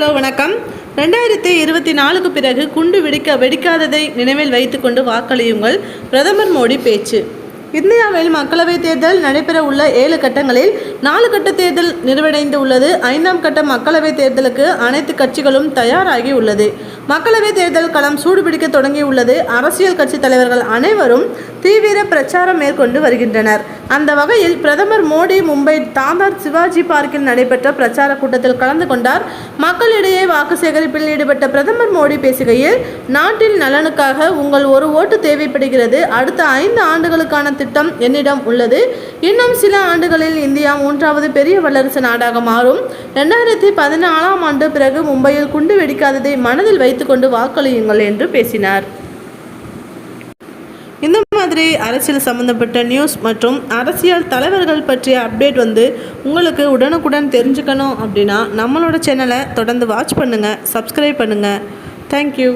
Hello வணக்கம். 2024க்கு பிறகு குண்டு வெடிக்காததை நினைவில் வைத்துக்கொண்டு வாக்களியுங்கள். பிரதமர் மோடி பேச்சு. இந்தியாவில் மக்களவைத் தேர்தல் நடைபெற உள்ள 7 கட்டங்களில் 4 கட்ட தேர்தல் நிறைவடைந்து உள்ளது. 5ஆம் கட்ட மக்களவைத் தேர்தலுக்கு அனைத்து கட்சிகளும் தயாராகி உள்ளது. மக்களவைத் தேர்தல் களம் சூடுபிடிக்க தொடங்கியுள்ளது. அரசியல் கட்சி தலைவர்கள் அனைவரும் தீவிர பிரச்சாரம் மேற்கொண்டு வருகின்றனர். அந்த வகையில் பிரதமர் மோடி மும்பை தாந்தர் சிவாஜி பார்க்கில் நடைபெற்ற பிரச்சார கூட்டத்தில் கலந்து கொண்டார். மக்களிடையே வாக்கு சேகரிப்பில் ஈடுபட்ட பிரதமர் மோடி பேசுகையில், நாட்டின் நலனுக்காக உங்கள் ஒரு ஓட்டு தேவைப்படுகிறது. அடுத்த 5 ஆண்டுகளுக்கான திட்டம் என்னிடம் உள்ளது. இன்னும் சில ஆண்டுகளில் இந்தியா 3வது பெரிய வல்லரசு நாடாக மாறும். 2014ஆம் ஆண்டு பிறகு மும்பையில் குண்டு வெடிக்காததை மனதில் வைத்துக்கொண்டு வாக்களியுங்கள் என்று பேசினார். இந்த மாதிரி அரசியல் சம்மந்தப்பட்ட நியூஸ் மற்றும் அரசியல் தலைவர்கள் பற்றிய அப்டேட் உங்களுக்கு உடனுக்குடன் தெரிஞ்சுக்கணும் அப்படின்னா நம்மளோட சேனலை தொடர்ந்து வாட்ச் பண்ணுங்கள், சப்ஸ்கிரைப் பண்ணுங்கள். தேங்க்யூ.